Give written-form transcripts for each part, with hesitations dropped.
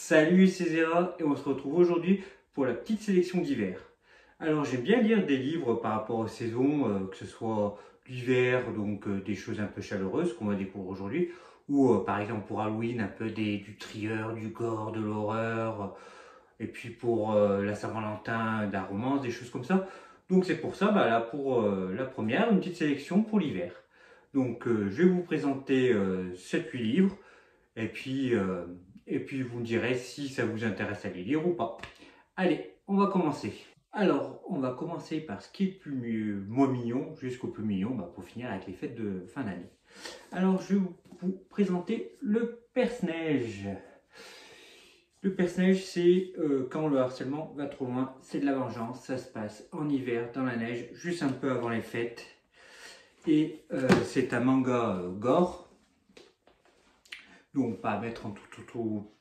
Salut, c'est Zera et on se retrouve aujourd'hui pour la petite sélection d'hiver. Alors j'aime bien lire des livres par rapport aux saisons, que ce soit l'hiver, donc des choses un peu chaleureuses qu'on va découvrir aujourd'hui, ou par exemple pour Halloween un peu du thriller, du gore, de l'horreur, et puis pour la Saint-Valentin, de la romance, des choses comme ça. Donc c'est pour ça, là pour la première, une petite sélection pour l'hiver. Donc je vais vous présenter 7-8 livres. Et puis, vous me direz si ça vous intéresse à les lire ou pas. Allez, on va commencer. Alors, on va commencer par ce qui est le plus moins mignon, jusqu'au plus mignon, pour finir avec les fêtes de fin d'année. Alors, je vais vous présenter le Perce-Neige. Le Perce-Neige, c'est quand le harcèlement va trop loin, c'est de la vengeance. Ça se passe en hiver, dans la neige, juste un peu avant les fêtes. Et c'est un manga gore. Donc pas à mettre en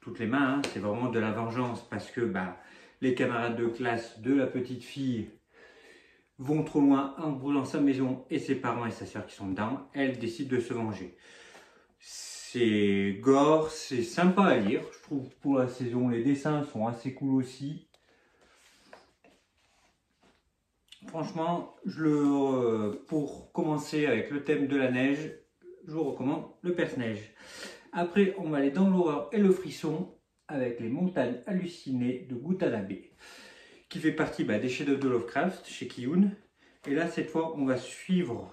toutes les mains, hein. C'est vraiment de la vengeance parce que les camarades de classe de la petite fille vont trop loin en brûlant sa maison et ses parents et sa soeur qui sont dedans. Elle décide de se venger. C'est gore, c'est sympa à lire, je trouve pour la saison. Les dessins sont assez cool aussi. Franchement, pour commencer avec le thème de la neige, je vous recommande le Perce-Neige. Après, on va aller dans l'horreur et le frisson avec les montagnes hallucinées de Gutanabe, qui fait partie des chefs-d'œuvre de Lovecraft chez Kiyun. Et là, cette fois, on va suivre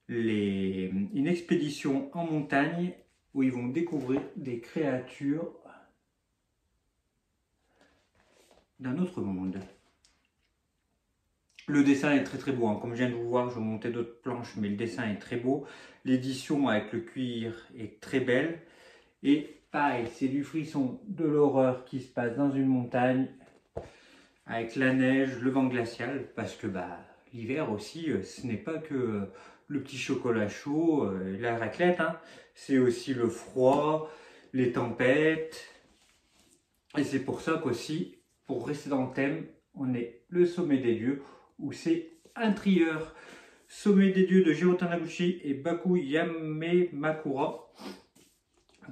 une expédition en montagne où ils vont découvrir des créatures d'un autre monde. Le dessin est très beau, hein. Comme je viens de vous voir, je vais monter d'autres planches, mais le dessin est très beau. L'édition avec le cuir est très belle. Et pareil, c'est du frisson, de l'horreur qui se passe dans une montagne, avec la neige, le vent glacial, parce que l'hiver aussi, ce n'est pas que le petit chocolat chaud, la raclette, hein. C'est aussi le froid, les tempêtes. Et c'est pour ça qu'aussi, pour rester dans le thème, on est le sommet des dieux, où c'est un trieur. Sommet des dieux de Jiro Taniguchi et Baku Yamemakura.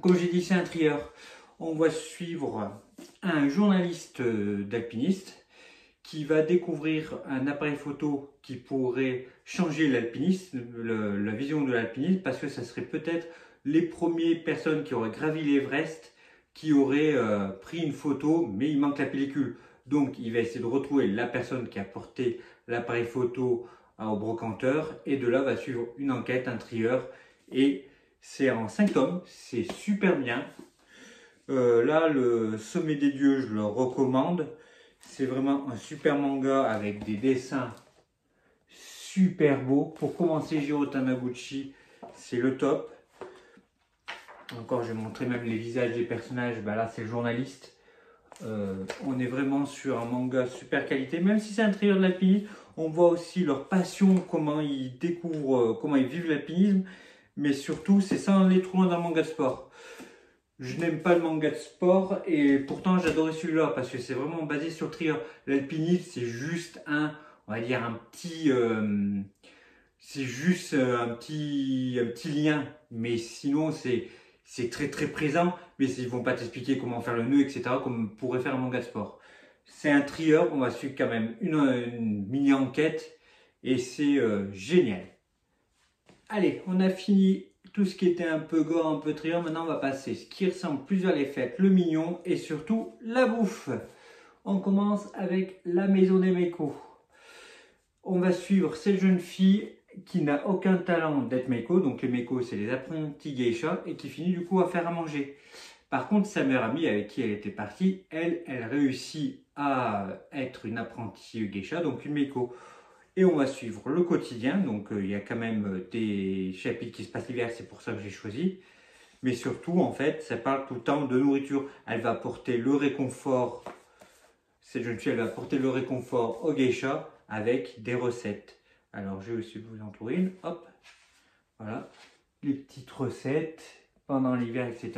Comme j'ai dit, c'est un trieur. On va suivre un journaliste d'alpiniste qui va découvrir un appareil photo qui pourrait changer l'alpinisme, la vision de l'alpinisme, parce que ça serait peut-être les premières personnes qui auraient gravi l'Everest qui auraient pris une photo, mais il manque la pellicule. Donc il va essayer de retrouver la personne qui a porté l'appareil photo au brocanteur, et de là va suivre une enquête, un trieur, et c'est en 5 tomes, c'est super bien. Là, le Sommet des Dieux, je le recommande. C'est vraiment un super manga avec des dessins super beaux. Pour commencer, Jiro Taniguchi, c'est le top. Encore, je vais montrer même les visages des personnages. Là, c'est le journaliste. On est vraiment sur un manga super qualité. Même si c'est un thriller de l'alpinisme, on voit aussi leur passion, comment ils découvrent, comment ils vivent l'alpinisme. Mais surtout, c'est sans aller trop loin dans le manga de sport. Je n'aime pas le manga de sport et pourtant j'adorais celui-là parce que c'est vraiment basé sur le thriller. L'alpinisme, c'est juste on va dire un petit, c'est juste un petit lien. Mais sinon, c'est très présent. Mais ils vont pas t'expliquer comment faire le nœud, etc. comme pourrait faire un manga de sport. C'est un thriller, on va suivre quand même une mini-enquête et c'est génial. Allez, on a fini tout ce qui était un peu gore, un peu thriller. Maintenant, on va passer ce qui ressemble plus à les fêtes, le mignon et surtout la bouffe. On commence avec la maison des Meiko. On va suivre cette jeune fille qui n'a aucun talent d'être Meiko. Donc les Meiko, c'est les apprentis geisha et qui finit du coup à faire à manger. Par contre, sa meilleure amie avec qui elle était partie, elle réussit à être une apprentie geisha, donc une Meiko. Et on va suivre le quotidien, donc il y a quand même des chapitres qui se passent l'hiver, c'est pour ça que j'ai choisi. Mais surtout, en fait, ça parle tout le temps de nourriture. Elle va apporter le réconfort, cette jeune fille, elle va apporter le réconfort au geisha avec des recettes. Alors, je vais aussi vous en trouver une, hop, voilà, les petites recettes pendant l'hiver, etc.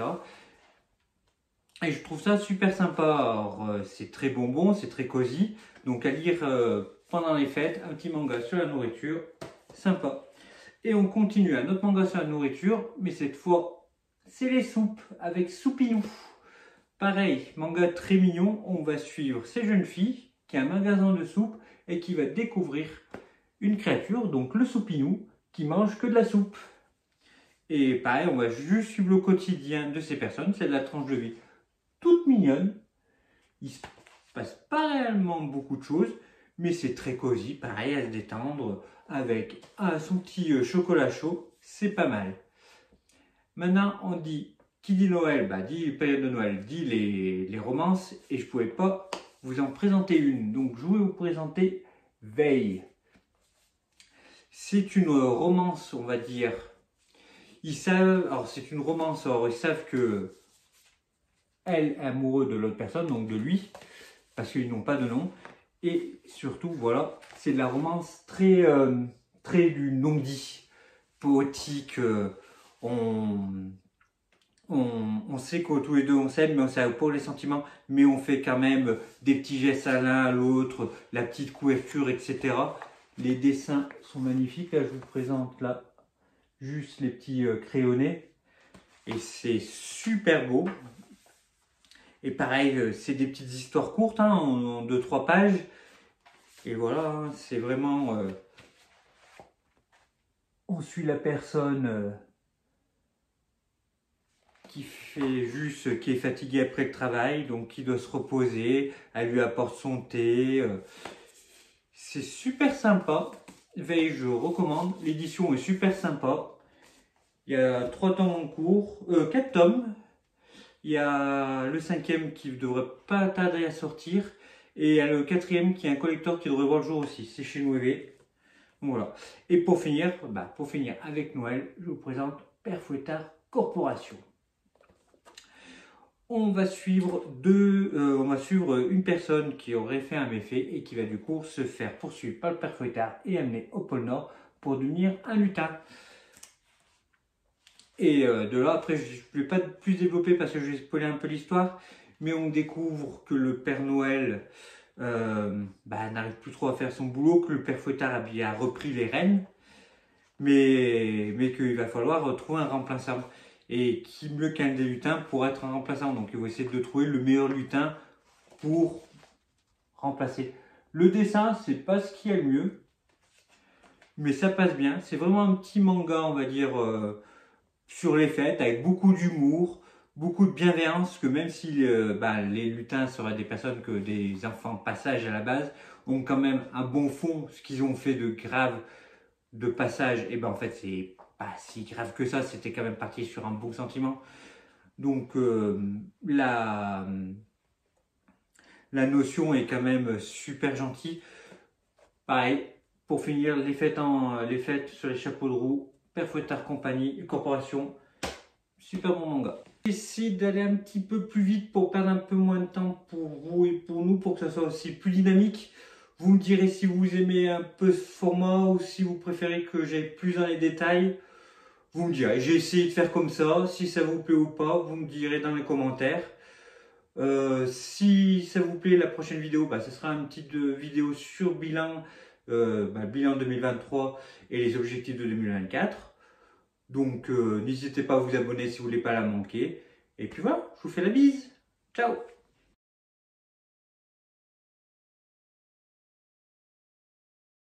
Et je trouve ça super sympa. Alors, c'est très bonbon, c'est très cosy, donc à lire pendant les fêtes, un petit manga sur la nourriture, sympa. Et on continue un autre manga sur la nourriture, mais cette fois, c'est les soupes avec Soupinou. Pareil, manga très mignon, on va suivre cette jeune fille qui a un magasin de soupe et qui va découvrir une créature, donc le soupinou, qui mange que de la soupe. Et pareil, on va juste suivre le quotidien de ces personnes, c'est de la tranche de vie toute mignonne. Il se passe pas réellement beaucoup de choses, mais c'est très cosy, pareil, à se détendre avec son petit chocolat chaud, c'est pas mal. Maintenant, on dit, qui dit Noël, dit période de Noël, dit les romances, et je ne pouvais pas vous en présenter une. Donc, je vais vous présenter Veille. C'est une romance, on va dire. Ils savent, alors c'est une romance, alors ils savent que elle est amoureuse de l'autre personne, donc de lui, parce qu'ils n'ont pas de nom. Et surtout, voilà, c'est de la romance très, très du non-dit, poétique. On sait qu'au tous les deux on s'aime, mais on sait pas les sentiments, mais on fait quand même des petits gestes à l'un à l'autre, la petite couverture, etc. Les dessins sont magnifiques. Là, je vous présente là juste les petits crayonnés. Et c'est super beau. Et pareil, c'est des petites histoires courtes, en 2-3 pages. Et voilà, c'est vraiment... on suit la personne qui est fatiguée après le travail, donc qui doit se reposer. Elle lui apporte son thé. C'est super sympa. Veille, je recommande. L'édition est super sympa. Il y a 3 tomes en cours, 4 tomes. Il y a le 5e qui ne devrait pas tarder à sortir. Et il y a le 4e qui est un collector qui devrait voir le jour aussi. C'est chez Nouévé. Voilà. Et pour finir avec Noël, je vous présente Père Fouettard Corporation. On va suivre une personne qui aurait fait un méfait et qui va du coup se faire poursuivre par le Père Fouettard et amener au pôle Nord pour devenir un lutin. Et de là, après, je ne vais pas plus développer parce que je vais spoiler un peu l'histoire, mais on découvre que le Père Noël n'arrive plus trop à faire son boulot, que le Père Fouettard a repris les rênes, mais qu'il va falloir trouver un remplaçant. Et qui mieux qu'un des lutins pour être un remplaçant. Donc ils vont essayer de trouver le meilleur lutin pour remplacer. Le dessin, c'est pas ce qu'il y a le mieux, mais ça passe bien. C'est vraiment un petit manga, on va dire, sur les fêtes, avec beaucoup d'humour, beaucoup de bienveillance, que même si les lutins seraient des personnes que des enfants passage à la base, ont quand même un bon fond. Ce qu'ils ont fait de grave de passage, et en fait c'est pas si grave que ça, c'était quand même parti sur un bon sentiment. Donc la notion est quand même super gentille. Pareil, pour finir, les fêtes sur les chapeaux de roue, Père Fouettard Corporation, super bon manga. J'essaie d'aller un petit peu plus vite pour perdre un peu moins de temps pour vous et pour nous, pour que ça soit aussi plus dynamique. Vous me direz si vous aimez un peu ce format ou si vous préférez que j'aille plus dans les détails. Vous me direz, j'ai essayé de faire comme ça. Si ça vous plaît ou pas, vous me direz dans les commentaires. Si ça vous plaît, la prochaine vidéo, ce sera une petite vidéo sur bilan, bilan 2023 et les objectifs de 2024. Donc n'hésitez pas à vous abonner si vous ne voulez pas la manquer. Et puis voilà, je vous fais la bise. Ciao!